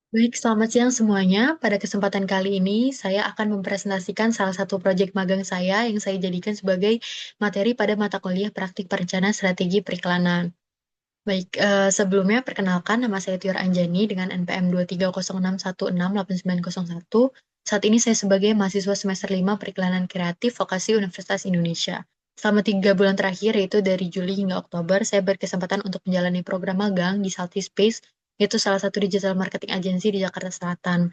Baik, selamat siang semuanya. Pada kesempatan kali ini, saya akan mempresentasikan salah satu proyek magang saya yang saya jadikan sebagai materi pada mata kuliah Praktik Perencanaan Strategi Periklanan. Baik, sebelumnya perkenalkan nama saya Tior Anjani dengan NPM 23061689901. Saat ini saya sebagai mahasiswa semester 5 Periklanan Kreatif Vokasi Universitas Indonesia. Selama 3 bulan terakhir, yaitu dari Juli hingga Oktober, saya berkesempatan untuk menjalani program magang di Salty Space, yaitu salah satu digital marketing agency di Jakarta Selatan,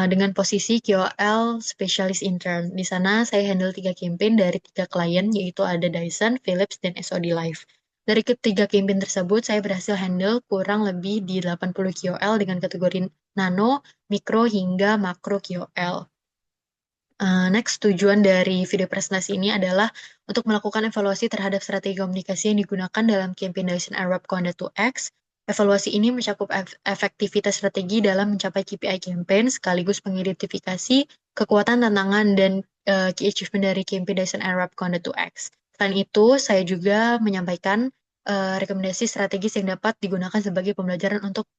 dengan posisi KOL Specialist Intern. Di sana saya handle 3 campaign dari 3 klien, yaitu ada Dyson, Philips, dan SOD Live. Dari ketiga campaign tersebut, saya berhasil handle kurang lebih di 80 KOL dengan kategori nano, mikro, hingga makro KOL. Next, tujuan dari video presentasi ini adalah untuk melakukan evaluasi terhadap strategi komunikasi yang digunakan dalam campaign Dyson Airwrap Conda 2X. Evaluasi ini mencakup efektivitas strategi dalam mencapai KPI campaign, sekaligus mengidentifikasi kekuatan, tantangan, dan key achievement dari campaign Dyson Airwrap Conda 2X. Selain itu, saya juga menyampaikan rekomendasi strategis yang dapat digunakan sebagai pembelajaran untuk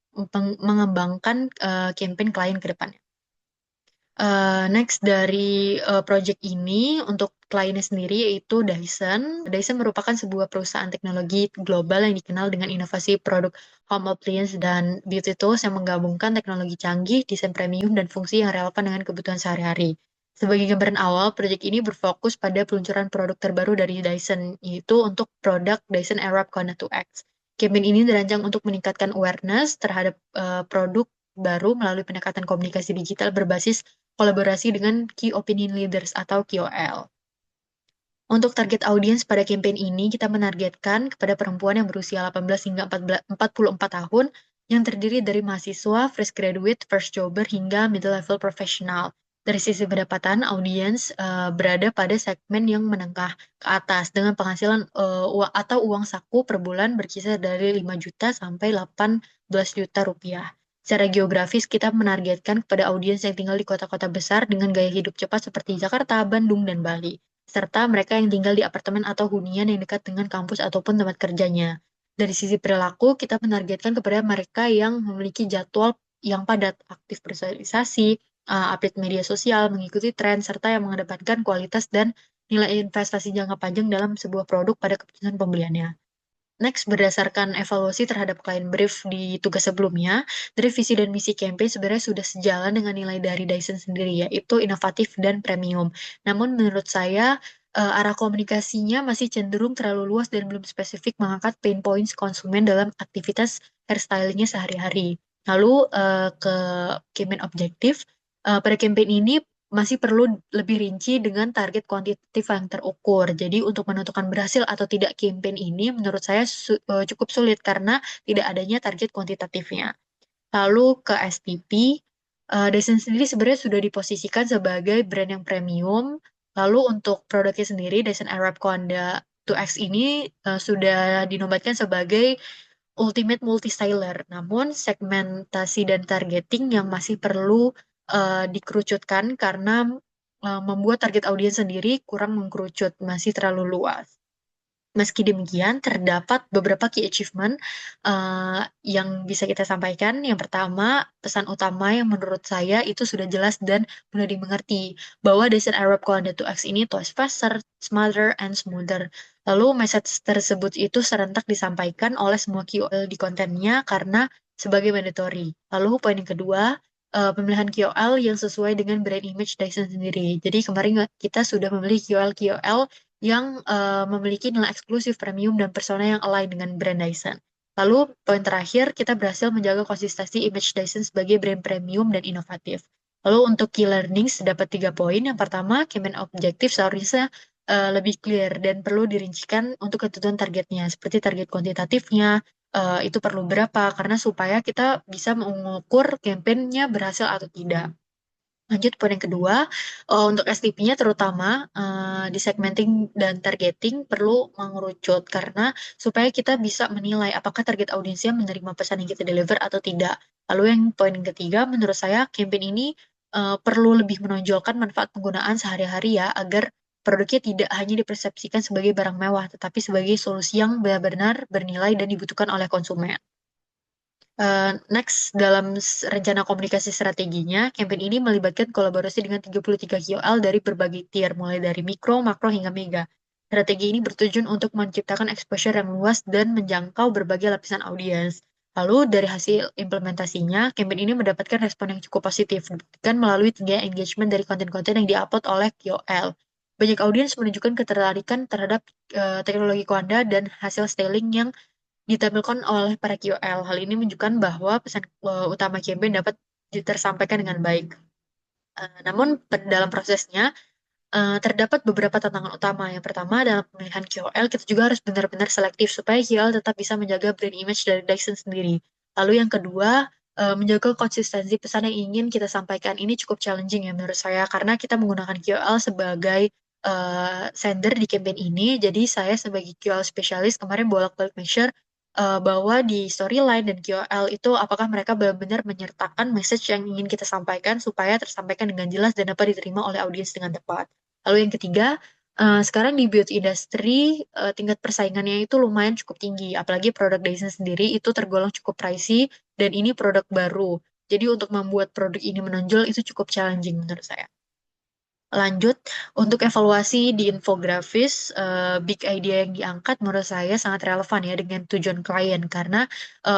mengembangkan campaign klien ke depannya. Next dari project ini untuk kliennya sendiri yaitu Dyson. Dyson merupakan sebuah perusahaan teknologi global yang dikenal dengan inovasi produk home appliance dan beauty tools yang menggabungkan teknologi canggih, desain premium, dan fungsi yang relevan dengan kebutuhan sehari-hari. Sebagai gambaran awal, proyek ini berfokus pada peluncuran produk terbaru dari Dyson, yaitu untuk produk Dyson Airwrap Kona 2X. Campaign ini dirancang untuk meningkatkan awareness terhadap produk baru melalui pendekatan komunikasi digital berbasis kolaborasi dengan Key Opinion Leaders atau KOL. Untuk target audiens pada campaign ini, kita menargetkan kepada perempuan yang berusia 18 hingga 44 tahun yang terdiri dari mahasiswa, fresh graduate, first jobber, hingga middle level profesional. Dari sisi pendapatan, audiens berada pada segmen yang menengah ke atas dengan penghasilan atau uang saku per bulan berkisar dari 5 juta sampai 18 juta rupiah. Secara geografis, kita menargetkan kepada audiens yang tinggal di kota-kota besar dengan gaya hidup cepat seperti Jakarta, Bandung, dan Bali, serta mereka yang tinggal di apartemen atau hunian yang dekat dengan kampus ataupun tempat kerjanya. Dari sisi perilaku, kita menargetkan kepada mereka yang memiliki jadwal yang padat, aktif bersosialisasi, update media sosial, mengikuti tren, serta yang mengedepankan kualitas dan nilai investasi jangka panjang dalam sebuah produk pada keputusan pembeliannya. Next, berdasarkan evaluasi terhadap klien brief di tugas sebelumnya, dari visi dan misi campaign sebenarnya sudah sejalan dengan nilai dari Dyson sendiri, yaitu inovatif dan premium. Namun menurut saya, arah komunikasinya masih cenderung terlalu luas dan belum spesifik mengangkat pain points konsumen dalam aktivitas hairstylingnya sehari-hari. Lalu ke campaign objektif, pada campaign ini masih perlu lebih rinci dengan target kuantitatif yang terukur. Jadi untuk menentukan berhasil atau tidak campaign ini menurut saya cukup sulit karena tidak adanya target kuantitatifnya. Lalu ke STP, Dyson sendiri sebenarnya sudah diposisikan sebagai brand yang premium. Lalu untuk produknya sendiri, Dyson Airwrap Conda 2X ini sudah dinobatkan sebagai ultimate multi-styler. Namun segmentasi dan targeting yang masih perlu dikerucutkan karena membuat target audiens sendiri kurang mengkerucut, masih terlalu luas. Meski demikian, terdapat beberapa key achievement yang bisa kita sampaikan. Yang pertama, pesan utama yang menurut saya itu sudah jelas dan mudah dimengerti, bahwa Dyson Airwrap Conda 2X ini twice faster, smarter, and smoother. Lalu, message tersebut itu serentak disampaikan oleh semua KOL di kontennya karena sebagai mandatory. Lalu, poin yang kedua, pemilihan KOL yang sesuai dengan brand image Dyson sendiri. Jadi, kemarin kita sudah memilih KOL-KOL yang memiliki nilai eksklusif premium dan persona yang align dengan brand Dyson. Lalu, poin terakhir, kita berhasil menjaga konsistensi image Dyson sebagai brand premium dan inovatif. Lalu, untuk key learnings dapat 3 poin. Yang pertama, campaign objektif seharusnya lebih clear dan perlu dirincikan untuk ketentuan targetnya, seperti target kuantitatifnya, itu perlu berapa, karena supaya kita bisa mengukur campaign-nya berhasil atau tidak. Lanjut poin yang kedua, untuk STP-nya terutama di segmenting dan targeting perlu mengerucut karena supaya kita bisa menilai apakah target audiensnya menerima pesan yang kita deliver atau tidak. Lalu yang poin yang ketiga, menurut saya campaign ini perlu lebih menonjolkan manfaat penggunaan sehari-hari ya, agar produknya tidak hanya dipersepsikan sebagai barang mewah, tetapi sebagai solusi yang benar-benar bernilai dan dibutuhkan oleh konsumen. Next, dalam rencana komunikasi strateginya, campaign ini melibatkan kolaborasi dengan 33 KOL dari berbagai tier, mulai dari mikro, makro, hingga mega. Strategi ini bertujuan untuk menciptakan exposure yang luas dan menjangkau berbagai lapisan audiens. Lalu, dari hasil implementasinya, campaign ini mendapatkan respon yang cukup positif, dibuktikan melalui tinggi engagement dari konten-konten yang diupload oleh KOL. Banyak audiens menunjukkan ketertarikan terhadap teknologi Koanda dan hasil styling yang ditampilkan oleh para KOL. Hal ini menunjukkan bahwa pesan utama campaign dapat tersampaikan dengan baik. Namun dalam prosesnya terdapat beberapa tantangan utama. Yang pertama dalam pemilihan KOL, kita juga harus benar-benar selektif supaya KOL tetap bisa menjaga brand image dari Dyson sendiri. Lalu yang kedua, menjaga konsistensi pesan yang ingin kita sampaikan ini cukup challenging ya menurut saya karena kita menggunakan KOL sebagai sender di campaign ini. Jadi saya sebagai KOL spesialis kemarin bolak-balik measure bahwa di storyline dan KOL itu apakah mereka benar-benar menyertakan message yang ingin kita sampaikan supaya tersampaikan dengan jelas dan dapat diterima oleh audiens dengan tepat. Lalu yang ketiga, sekarang di beauty industry tingkat persaingannya itu lumayan cukup tinggi, apalagi produk Dyson sendiri itu tergolong cukup pricey dan ini produk baru. Jadi untuk membuat produk ini menonjol itu cukup challenging menurut saya. Lanjut, untuk evaluasi di infografis, big idea yang diangkat menurut saya sangat relevan ya dengan tujuan klien karena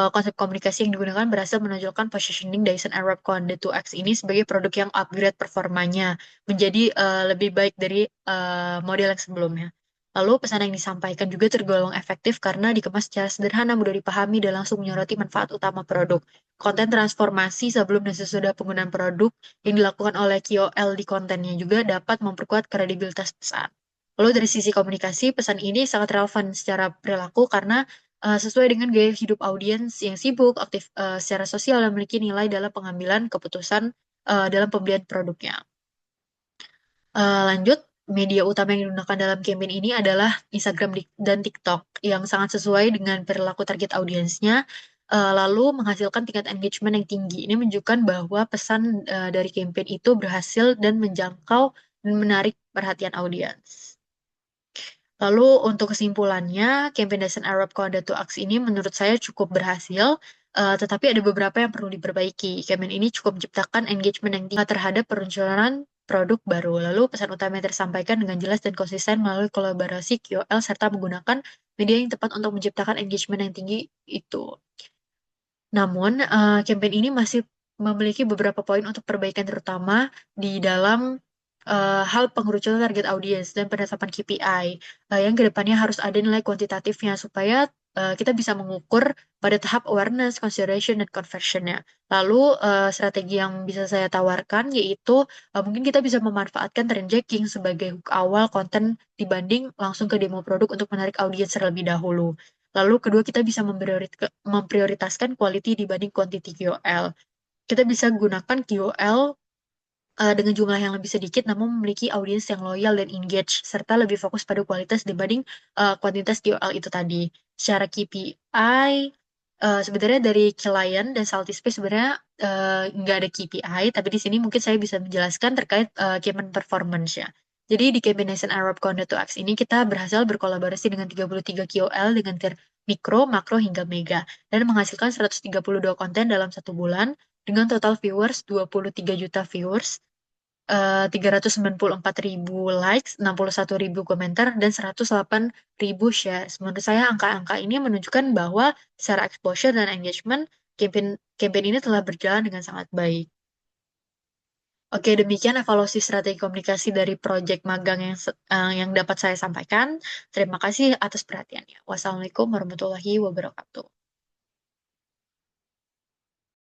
konsep komunikasi yang digunakan berhasil menonjolkan positioning Dyson Airwrap Conde 2X ini sebagai produk yang upgrade performanya menjadi lebih baik dari model yang sebelumnya. Lalu pesan yang disampaikan juga tergolong efektif karena dikemas secara sederhana, mudah dipahami, dan langsung menyoroti manfaat utama produk. Konten transformasi sebelum dan sesudah penggunaan produk yang dilakukan oleh KOL di kontennya juga dapat memperkuat kredibilitas pesan. Lalu dari sisi komunikasi, pesan ini sangat relevan secara perilaku karena sesuai dengan gaya hidup audiens yang sibuk, aktif secara sosial, dan memiliki nilai dalam pengambilan keputusan dalam pembelian produknya. Lanjut, media utama yang digunakan dalam campaign ini adalah Instagram dan TikTok yang sangat sesuai dengan perilaku target audiensnya, lalu menghasilkan tingkat engagement yang tinggi. Ini menunjukkan bahwa pesan dari campaign itu berhasil dan menjangkau dan menarik perhatian audiens. Lalu untuk kesimpulannya, campaign Dyson Airwrap Coda 2X ini menurut saya cukup berhasil, tetapi ada beberapa yang perlu diperbaiki. Campaign ini cukup menciptakan engagement yang tinggi terhadap peluncuran produk baru. Lalu pesan utama yang tersampaikan dengan jelas dan konsisten melalui kolaborasi KOL serta menggunakan media yang tepat untuk menciptakan engagement yang tinggi itu. Namun, campaign ini masih memiliki beberapa poin untuk perbaikan terutama di dalam hal pengerucutan target audiens dan penetapan KPI yang kedepannya harus ada nilai kuantitatifnya supaya kita bisa mengukur pada tahap awareness, consideration, dan conversionnya. Lalu strategi yang bisa saya tawarkan yaitu mungkin kita bisa memanfaatkan trend jacking sebagai hook awal konten dibanding langsung ke demo produk untuk menarik audiens terlebih dahulu. Lalu kedua kita bisa memprioritaskan quality dibanding quantity KOL. Kita bisa gunakan KOL dengan jumlah yang lebih sedikit namun memiliki audiens yang loyal dan engage serta lebih fokus pada kualitas dibanding kuantitas KOL itu tadi. Secara KPI sebenarnya dari klien dan Salty Space sebenarnya nggak ada KPI, tapi di sini mungkin saya bisa menjelaskan terkait campaign performance ya. Jadi di campaign Nation Arab Conda 2X ini kita berhasil berkolaborasi dengan 33 KOL dengan tier mikro, makro, hingga mega dan menghasilkan 132 konten dalam satu bulan dengan total viewers 23 juta viewers, 394.000 likes, 61.000 komentar, dan 108.000 shares. Menurut saya angka-angka ini menunjukkan bahwa secara exposure dan engagement, campaign, campaign ini telah berjalan dengan sangat baik. Oke, demikian evaluasi strategi komunikasi dari proyek magang yang dapat saya sampaikan. Terima kasih atas perhatiannya. Wassalamualaikum warahmatullahi wabarakatuh.